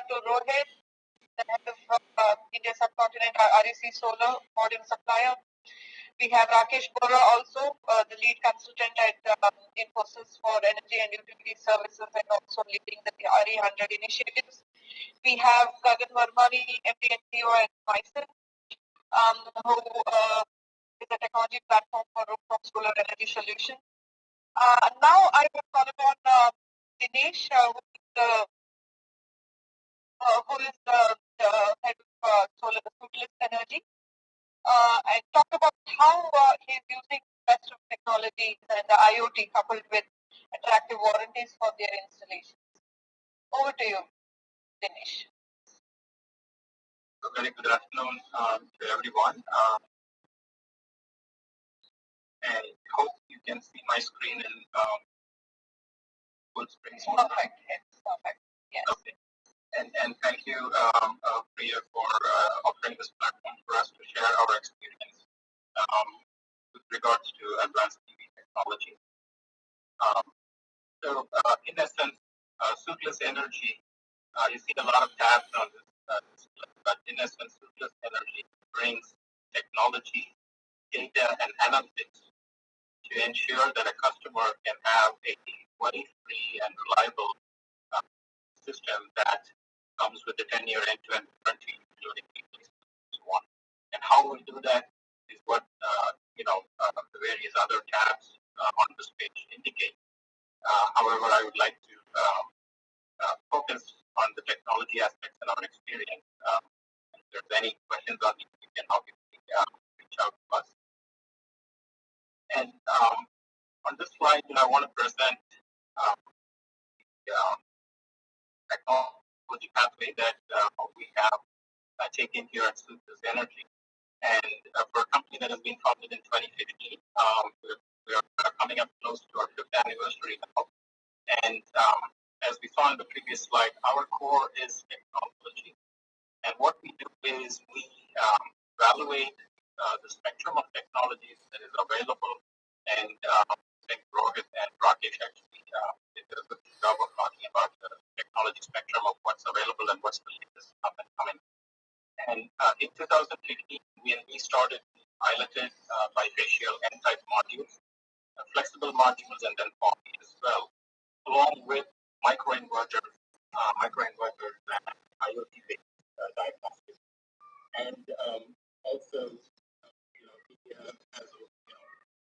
to Rohit, the head of India Subcontinent REC Solar module supplier. We have Rakesh Bora also, the lead consultant at Infosys for Energy and Utility Services and also leading the RE100 initiatives. We have Gagan Varmani, MD and CEO at myself, who is a technology platform for rooftop solar energy solutions. Now I will call upon Dinesh, who is the head of solar Shootlass energy, and talk about how he's using best of technologies and the IoT coupled with attractive warranties for their installations. Over to you, Dinesh. Very good afternoon to everyone. And hope you can see my screen in full screen. Perfect. It's perfect. Yes. Okay. And thank you, Priya, for offering this platform for us to share our experience with regards to advanced EV technology. In essence, Shootlass Energy, you see a lot of tabs on this display, but in essence, Shootlass Energy brings technology, data, and analytics to ensure that a customer can have a worry-free and reliable system that comes with a 10-year end-to-end warranty, including replacement and so on. And how we do that is what the various other tabs on this page indicate. However, I would like to focus on the technology aspects and our experience. If there's any questions on it, you can obviously reach out to us. And on this slide, I want to present the technology pathway that we have taken here at Shootlass Energy. And for a company that has been founded in 2015, we are coming up close to our 5th anniversary now. And as we saw in the previous slide, our core is technology. And what we do is we evaluate the spectrum of technologies that is available. And I think Rohit and Rakesh actually did a good job of talking about the technology spectrum of what's available and what's the latest up and coming. And in 2015, we started piloted bifacial N-type modules, flexible modules, and then poly as well, along with microinverters and IoT-based diagnostics. And also, India has a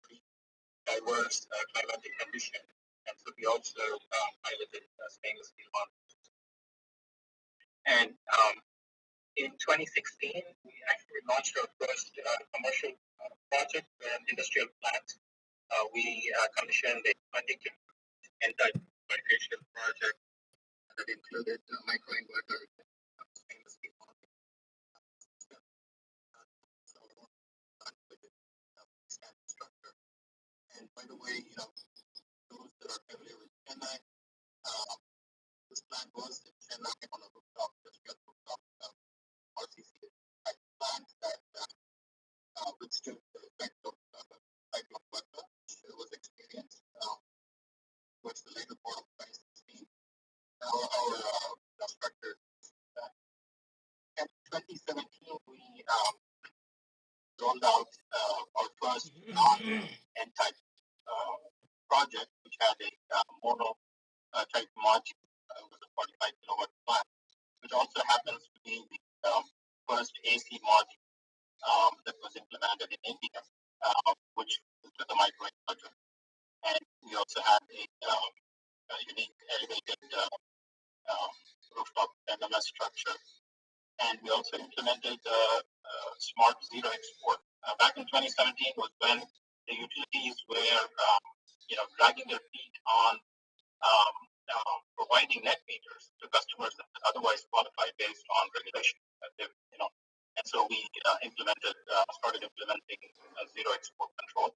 pretty diverse climatic condition, and so we also piloted stainless steel modules. And in 2016, we actually launched our first commercial project, an industrial plant. We commissioned a 20 N-type bifacial project that included microinverters, stainless steel modules. And by the way, those that are familiar with Chennai, this plant was in Chennai on a rooftop, industrial rooftop RCC type plant that withstood the effect of cyclone Bata, which was experienced towards the later part of 2016. Our structure. In 2017, we rolled out our first non-N-type project, which had a mono type module with a 45 kilowatt plant, which also happens to be the first AC module that was implemented in India, which was with a microinverter. And we also had a unique elevated rooftop NMS structure. And we also implemented smart zero export. Back in 2017 was when the utilities were, dragging their feet on providing net meters to customers that otherwise qualify based on regulation. And so we started implementing zero export control.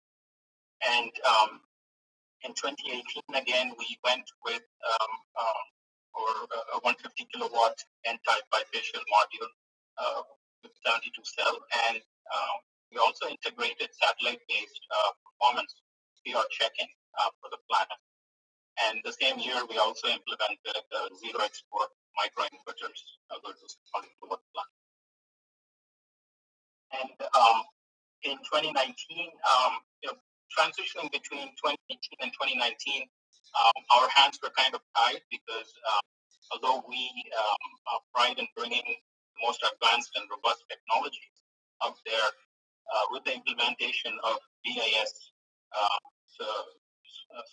And in 2018, again, we went with a 150 kilowatt N-type bifacial module with 72 cell, and we also integrated satellite-based performance PR checking for the planet. And the same year, we also implemented zero export microinverters 2019, transitioning between 2018 and 2019, our hands were kind of tied because although we pride in bringing the most advanced and robust technologies out there, with the implementation of BIS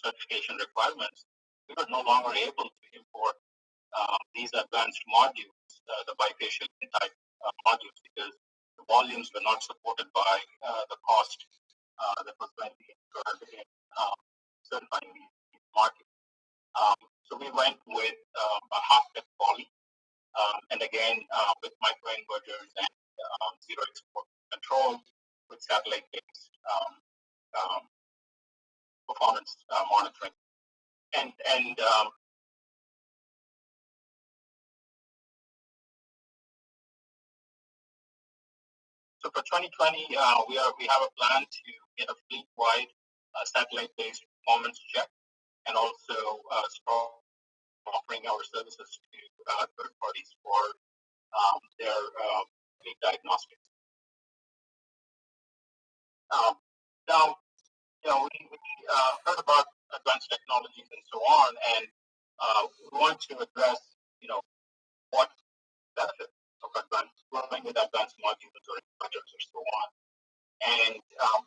certification requirements, we were no longer able to import these advanced modules, the bifacial type modules, because the volumes were not supported by the cost that was going to be incurred in certifying these modules. So we went with a half-depth poly, and again with microinverters and zero export control with satellite-based performance monitoring. And so for 2020, we have a plan to get a fleet-wide satellite-based performance check, and also start offering our services to third parties for their fleet diagnostics. Now, we heard about advanced technologies and so on, and we want to address, what benefits of growing with advanced modules or inverters or so on. And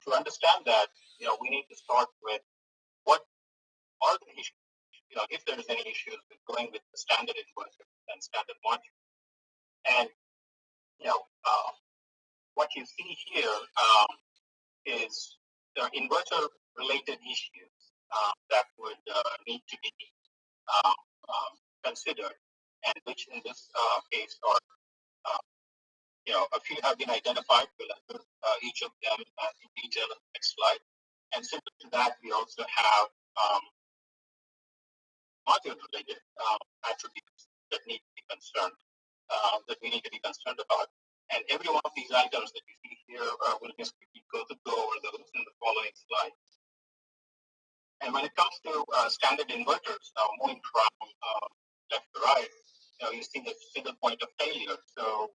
to understand that, we need to start with what are the issues, if there's any issues with going with the standard inverters and standard modules. And, what you see here is the inverter-related issues that would need to be considered, and which in this case are, a few have been identified. We'll look each of them in detail in the next slide. And similar to that, we also have module-related attributes that need to be concerned, that we need to be concerned about. And every one of these items that you see here will just go over those in the following slide. And when it comes to standard inverters, moving from left to right, you see the single point of failure. So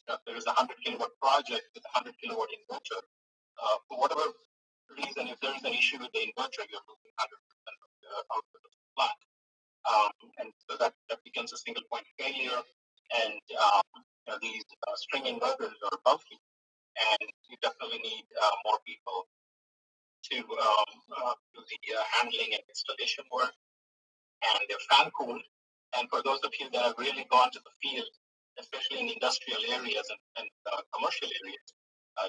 if there is a 100 kilowatt project with a 100 kilowatt inverter, for whatever reason, if there is an issue with the inverter, you're losing 100% of the output of the plant. And so that becomes a single point failure. And these string inverters are bulky, and you definitely need more people to do the handling and installation work. And they're fan cooled. And for those of you that have really gone to the field, especially in industrial areas and commercial areas,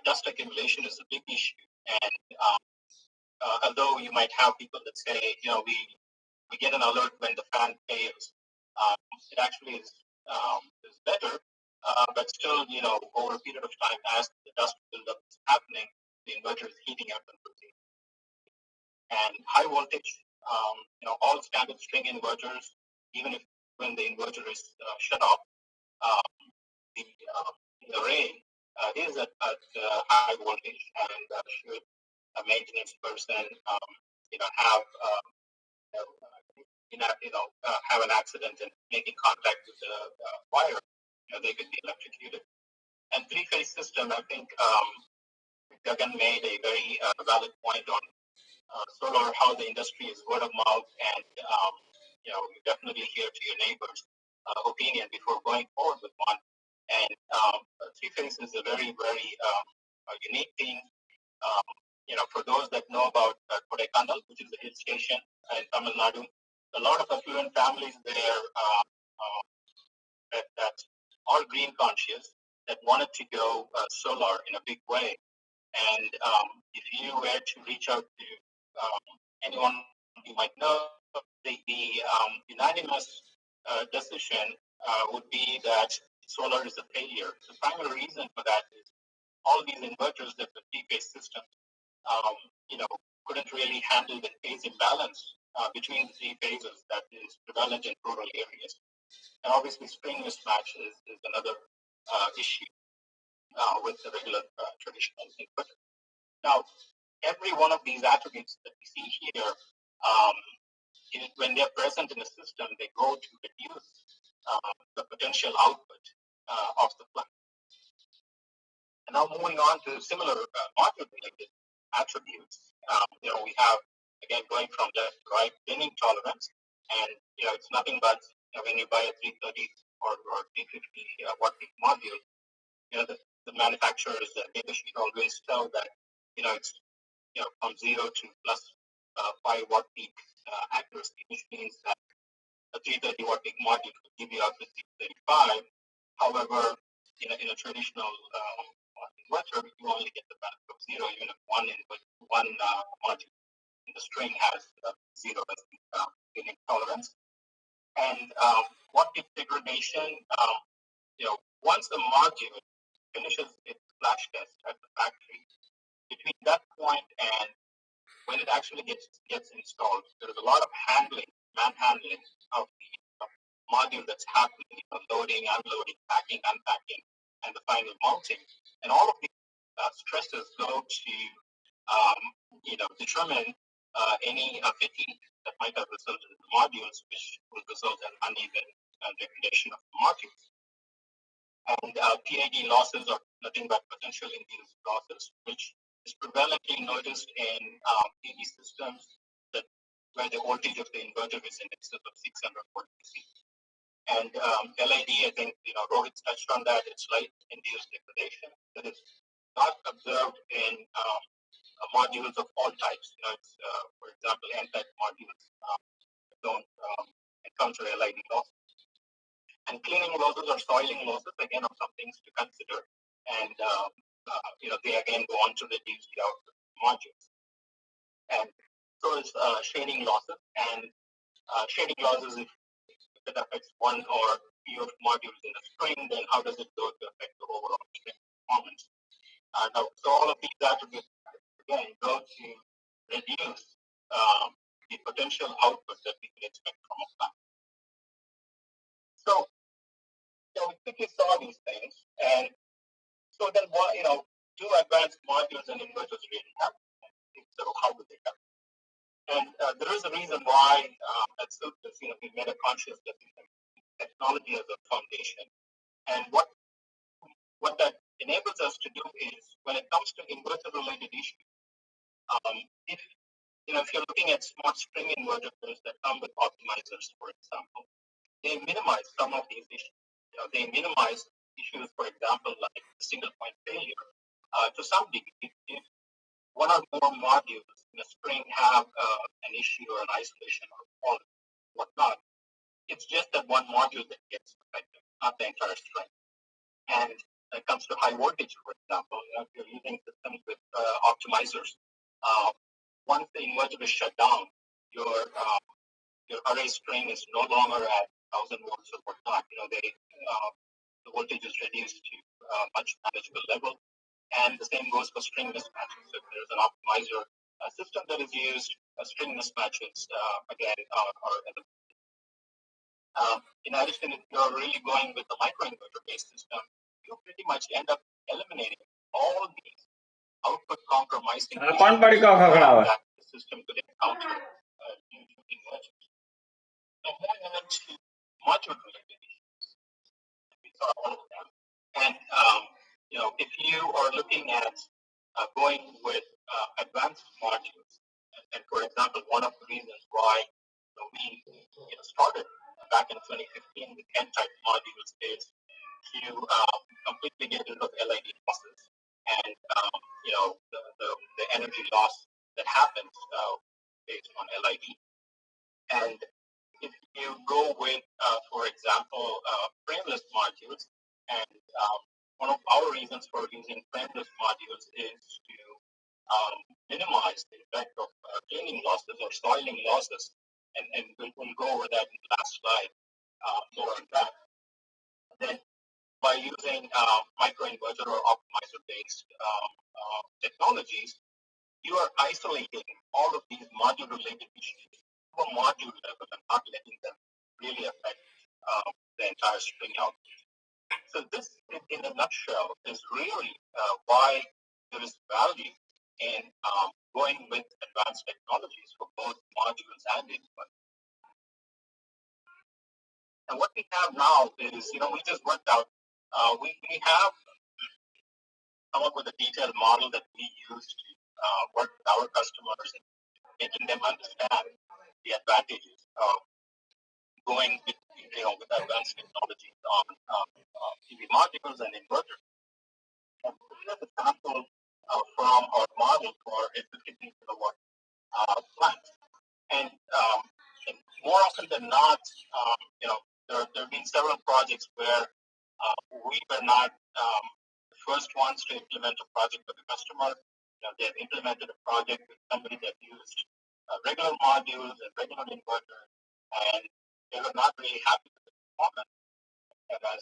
dust accumulation is a big issue. And although you might have people that say, we get an alert when the fan fails, it actually is better. But still, over a period of time, as the dust buildup is happening, the inverter is heating up and producing. And high voltage, all standard string inverters, even if when the inverter is shut off, the array is at high voltage, and should a maintenance person, have an accident and making contact with the wire, they could be electrocuted. And three-phase system, I think Gagan made a very valid point on solar, how the industry is word of mouth, and you definitely hear to your neighbors' opinion before going forward with one. And three-phase is a very, very unique thing. For those that know about Kodaikanal, which is a hill station in Tamil Nadu, a lot of affluent families there that are green conscious, that wanted to go solar in a big way. And if you were to reach out to anyone you might know, the unanimous decision would be that solar is a failure. The primary reason for that is all these inverters that the three-phase systems, couldn't really handle the phase imbalance between the three phases that is prevalent in rural areas. And obviously, string mismatch is another issue with the regular traditional inverter. Now, every one of these attributes that we see here, when they're present in a system, they go to reduce the potential output of the plant. And Now moving on to similar module-related attributes. We have, again, going from left to right, pinning tolerance. And, it's nothing but when you buy a 330 or 350 watt peak module, the manufacturers, data sheet always tell that, it's, from 0 to plus 5 watt peak accuracy, which means that a 330 watt peak module could give you up to 335. However, in a traditional inverter, you only get the benefit of 0, even if one module in the string has 0 as the pinning tolerance. And watt peak degradation, once the module finishes its flash test at the factory, between that point and when it actually gets installed, there is a lot of manhandling of the module that's happening, loading, unloading, packing, unpacking, and the final mounting. And all of these stresses go to, determine any fatigue that might have resulted in the modules, which will result in uneven degradation of the modules. And PID losses are nothing but potential induced losses, which is prevalently noticed in PV systems where the voltage of the inverter is in excess of 600 volt DC. And LID, I think, Rohit touched on that. It's light induced degradation that is not observed in modules of all types. It's, for example, N-type modules don't encounter LID loss. And cleaning losses or soiling losses, again, are some things to consider. And, they again go on to reduce the output modules. And so is shading losses. And shading losses, if it affects one or few modules in the string, then how does it go to affect the overall string performance? Now, so all of these attributes, again, go to reduce the potential output that we can expect from a plant. So, we quickly saw these things. And so then, do advanced modules and inverters really happen? So how do they happen? And there is a reason why at Shootlass, we made a conscious decision, technology as a foundation. And what that enables us to do is, when it comes to inverter-related issues, if you're looking at smart string inverters that come with optimizers, for example, they minimize some of these issues. They minimize issues, for example, like single point failure. To some degree, if one or more modules in a string have an issue or an isolation or fault, whatnot, it's just that one module that gets affected, not the entire string. And when it comes to high voltage, for example, if you're using systems with optimizers, once the inverter is shut down, your array string is no longer at 1,000 volts or whatnot. The voltage is reduced to a much manageable level. And the same goes for string mismatches. So if there's an optimizer system that is used, string mismatches, again, are in addition, if you're really going with the microinverter-based system, you pretty much end up eliminating all these output compromising issues that the system could encounter due to inverters. Now, moving on to module-related issues, we saw all of them. And if you are looking at going with advanced modules, and for example, one of the reasons why we started back in 2015 with N-type modules is to completely get rid of LID losses and the energy loss that happens based on LID. And if you go with, for example, frameless modules, and one of our reasons for using frameless modules is to minimize the effect of cleaning losses or soiling losses, and we'll go over that in the last slide, more on that. Then by using microinverter or optimizer-based technologies, you are isolating all of these module-related issues to a module level and not letting them really affect the entire string output. So this, in a nutshell, is really why there is value in going with advanced technologies for both modules and inverters. And what we have now is, we just worked out, we have come up with a detailed model that we use to work with our customers and making them understand the advantages of going with, with advanced technologies on PV modules and inverters. And here's a sample from our model for a 53 kilowatt plant. And more often than not, there have been several projects where we were not the first ones to implement a project for the customer. They've implemented a project with somebody that used regular modules and regular inverters, and they were not really happy with the performance. And as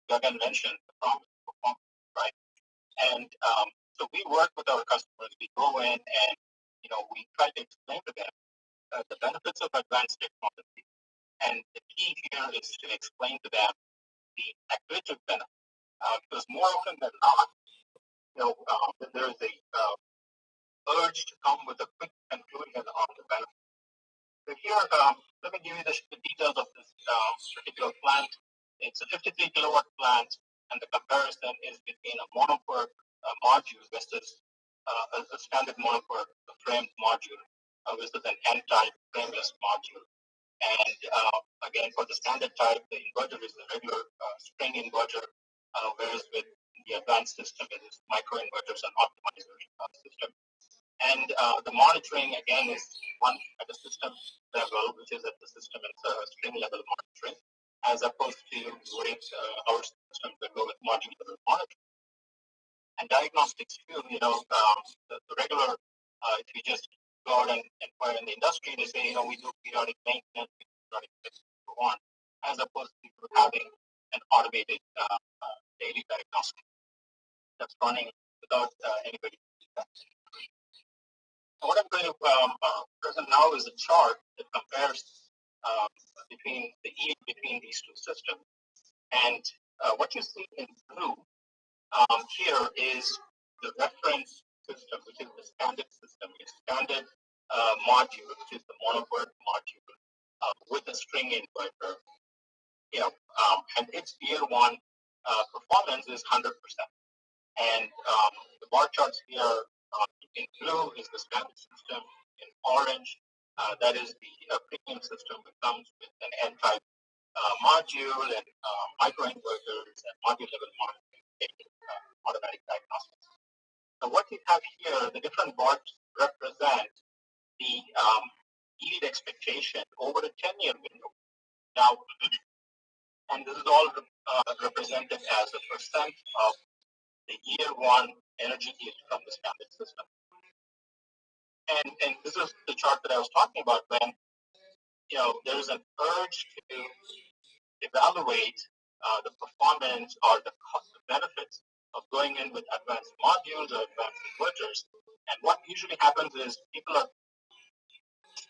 Gagan mentioned, the promise of performance, right? And so we work with our customers. We go in and we try to explain to them the benefits of advanced technology. And the key here is to explain to them the accretive benefit, because more often than not, there is a urge to come with a quick conclusion on the benefit. So here, let me give you the details of this particular plant. It's a 53 kilowatt plant, and the comparison is between a monoPERC module versus a standard monoPERC framed module versus an N-type frameless module. And again, for the standard type, the inverter is the regular string inverter, whereas with the advanced system, it is microinverters and optimizer system. And the monitoring, again, is one at the system level, which is at the system and string level monitoring, as opposed to with our system that go with module level monitoring. And diagnostics too, the regular, if you just go out and inquire in the industry, they say, we do periodic maintenance, we do periodic tests, and so on, as opposed to having an automated daily diagnostic that's running without anybody. So what I'm going to present now is a chart that compares between the yield between these two systems. And what you see in blue here is the reference system, which is the standard system, the standard module, which is the monoPERC module with a string inverter. And its year one performance is 100%. And the bar charts here in blue is the standard system. In orange, that is the premium system that comes with an N-type module and microinverters and module level monitoring, automatic diagnostics. So what we have here, the different bars represent the yield expectation over a 10-year window. Now, and this is all represented as a percent of the year one energy yield from the standard system. And this is the chart that I was talking about when there is an urge to evaluate the performance or the cost benefits of going in with advanced modules or advanced inverters. And what usually happens is people are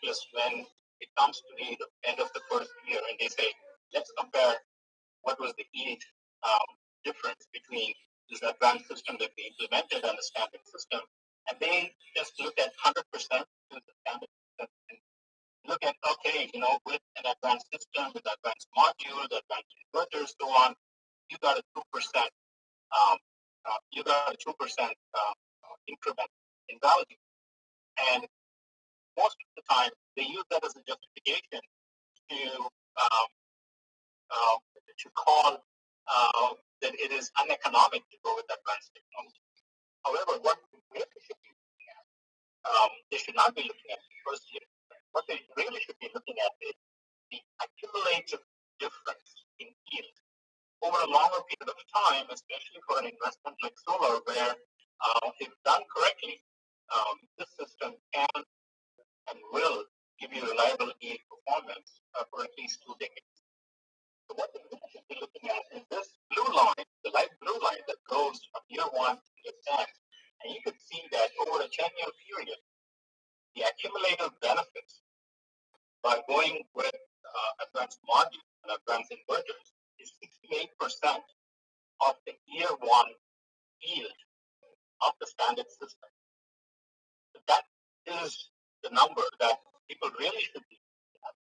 just when it comes to the end of the first year and they say, let's compare what was the yield difference between this advanced system that we implemented and the standard system. And they just look at 100% the standard system and look at, okay, with an advanced system, with advanced modules, advanced inverters, so on, you got a 2%, increment in value. And most of the time, they use that as a justification to call that it is uneconomic to go with advanced technology. However, what they really should be looking at, they should not be looking at the first year. What they really should be looking at is the accumulative difference in yield over a longer period of time, especially for an investment like solar, where if done correctly, this system can and will give you reliable yield performance for at least 2 decades. So what they really should be looking at is this blue line, the light blue line that goes from year 1 to year 10. And you can see that over a 10-year period, the accumulative benefits by going with advanced modules and advanced inverters is 68% of the year 1 yield of the standard system. So that is the number that people really should be looking at.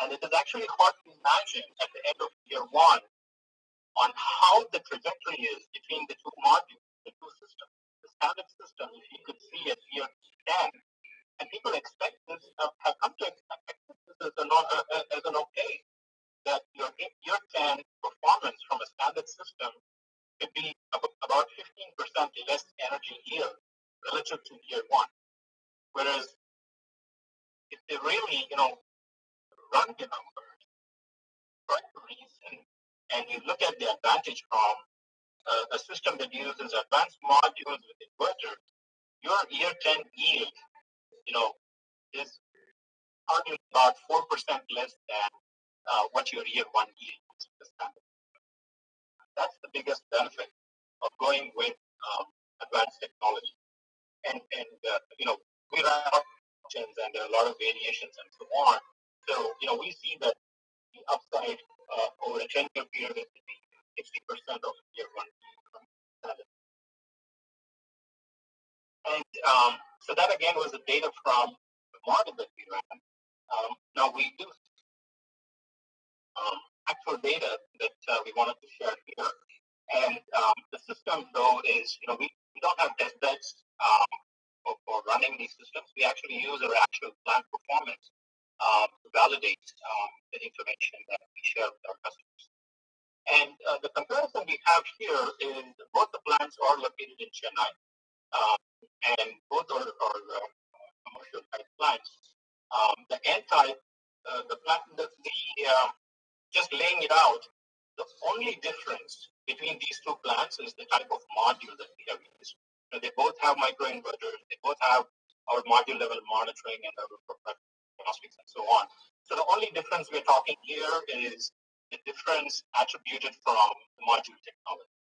And it is actually hard to imagine at the end of year 1 on how the trajectory is between the two modules, the two systems. The standard system, if you could see at year 10, and people expect this, have come to expect this as an okay, that your year 10 performance from a standard system could be about 15% less energy yield relative to year 1. Whereas if they really, run the numbers, try to reason, and you look at the advantage from a system that uses advanced modules with inverters, your year 10 yield, is arguably about 4% less than what your year 1 yield is. That's the biggest benefit of going with advanced technology. And we run options and there are a lot of variations and so on. So, we see that the upside over a 10-year period is 60% of year 1. And so that again was the data from the model that we ran. Now we do actual data that we wanted to share here. And the system though is, we don't have test beds for running these systems. We actually use our actual plant performance to validate the information that we share with our customers. And the comparison we have here is both the plants are located in Chennai, and both are commercial type plants. The N type, the plant, just laying it out, the only difference between these two plants is the type of module that we have used. They both have microinverters, they both have our module level monitoring and our diagnostics and so on. So the only difference we're talking here is the difference attributed from the module technology.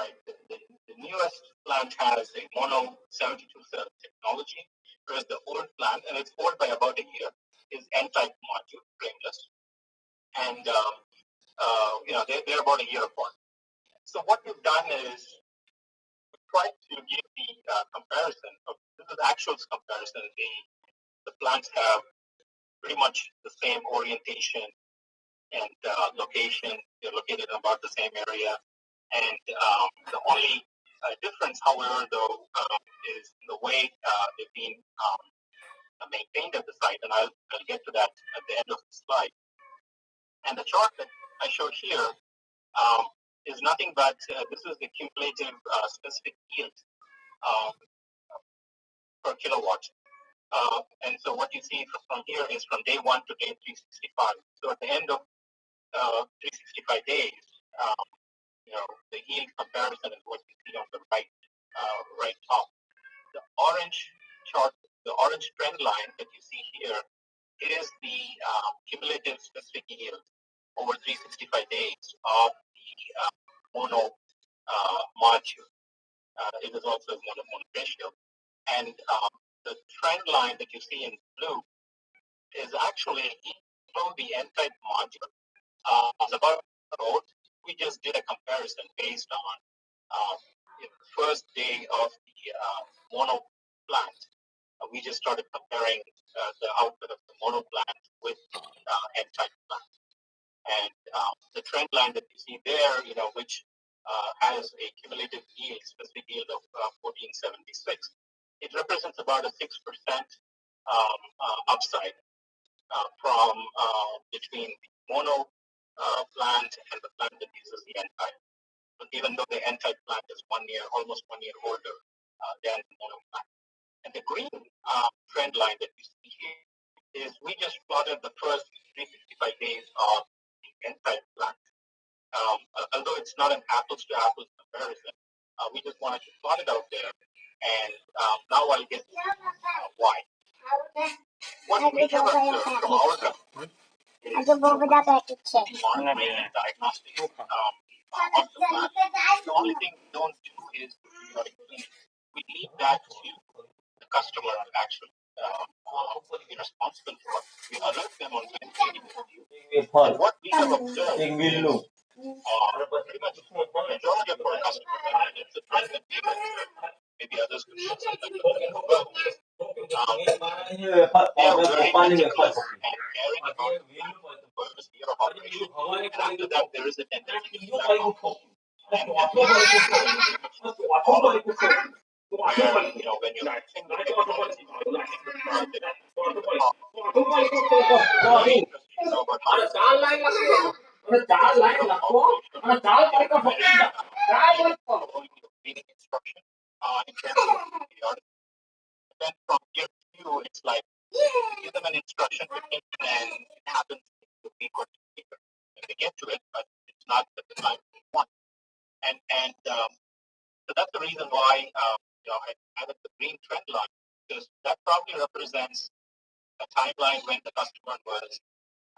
Right? The newest plant has a mono 72 cell technology, whereas the old plant, and it's old by about a year, is N-type module, frameless. And they're about a year apart. So what we've done is tried to give the comparison of this is actuals comparison. The plants have pretty much the same orientation and location. They're located in about the same area, and the only difference, however, though, is the way they've been maintained at the site, and I'll get to that at the end of the slide. And the chart that I show here is nothing but this is the cumulative specific yield per kilowatt. And so what you see from here is from day 1 to day 365. So at the end of 365 days, the yield comparison is what you see on the right top. The orange chart, the orange trend line that you see here is the cumulative specific yield over 365 days of the mono module. It is also a mono ratio. And the trend line that you see in blue is actually the N-type module. It's about road. We just did a comparison based on the first day of the mono plant. We just started comparing the output of the mono plant with N-type plant. And the trend line that you see there, which has a cumulative yield, specific yield of 1476, it represents about a 6% upside from between the mono plant and the plant that uses the N-type. But even though the N-type plant is almost 1 year older than the mono plant. And the green trend line that you see here is we just plotted the first 365 days of the N-type plant. Although it's not an apples to apples comparison, we just wanted to plot it out there. And now I'll get why. What we have observed from our customers is monitoring and diagnostic of the plant. The only thing we don't do is we leave that to the customer actually be responsible for. We alert them on when trading with you. And what we have observed is pretty much the majority of our customers, and it's a trend that we've observed, maybe others could show some as well. They are very meticulous and caring about the first year of operation. And after that, there is a tendency to follow instruction in terms of the artist. Then from year two, it's like give them an instruction and it happens to be what and they get to it, but it's not at the time they want. And so that's the reason why I added the green trend line, because that probably represents a timeline when the customer was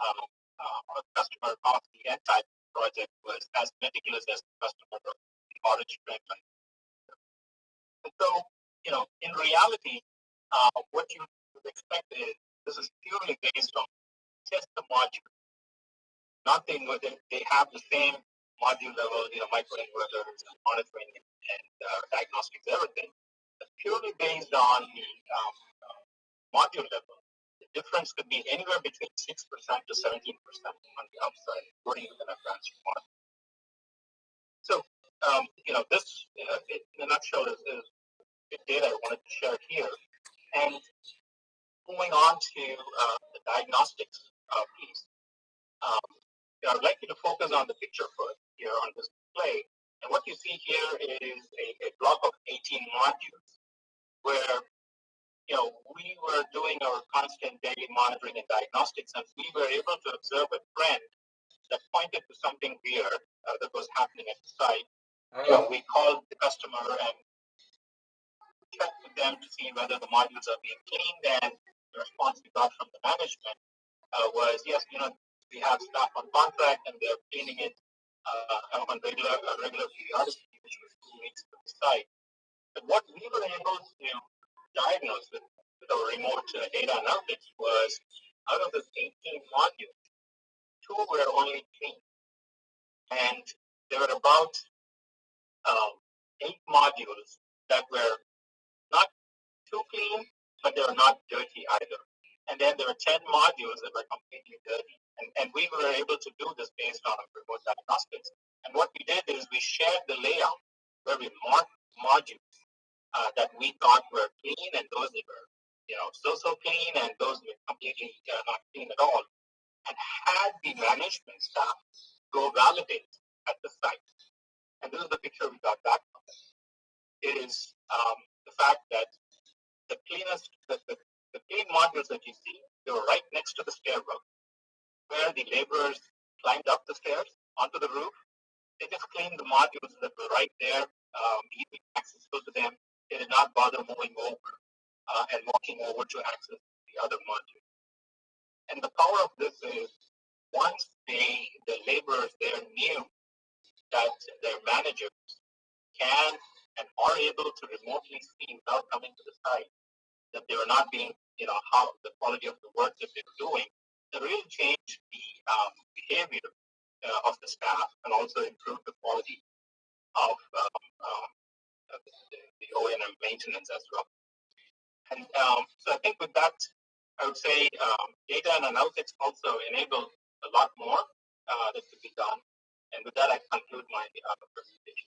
or the customer of the N-type project was as meticulous as the customer of the orange trend line. And so, in reality, what you would expect is this is purely based on just the module. Nothing with it. They have the same module level, microinverters and monitoring and diagnostics, everything. It's purely based on the module level. The difference could be anywhere between 6% to 17% on the upside, according to the advanced model. So, this in a nutshell is the data I wanted to share here. And moving on to the diagnostics piece. I'd like you to focus on the picture first here on this display. And what you see here is a block of 18 modules where, we were doing our constant daily monitoring and diagnostics, and we were able to observe a trend that pointed to something weird that was happening at the site. We called the customer and checked with them to see whether the modules are being cleaned, and the response we got from the management was, yes, we have staff on contract and they're cleaning it on regular periodicity, which was 2 weeks to the site. But what we were able to diagnose with our remote data analytics was out of the 18 modules, 2 were only clean. And there were about 8 modules that were not too clean, but they were not dirty either. And then there were 10 modules that were completely dirty. And we were able to do this based on remote diagnostics. And what we did is we shared the layout where we marked modules that we thought were clean and those that were, so clean and those that were completely not clean at all. And had the management staff go validate at the site. And this is the picture we got back from them. It is the fact that the cleanest, the clean modules that you see, they were right next to the stairwell, where the laborers climbed up the stairs onto the roof. They just cleaned the modules that were right there, easy accessible to them. They did not bother moving over and walking over to access the other module. And the power of this is once the laborers there knew that their managers can and are able to remotely see without coming to the site that they were not being, how the quality of the work that they were doing, it really changed the behavior of the staff and also improved the quality of the O&M maintenance as well. And so I think with that, I would say data and analytics also enable a lot more that could be done. And with that, I conclude my presentation.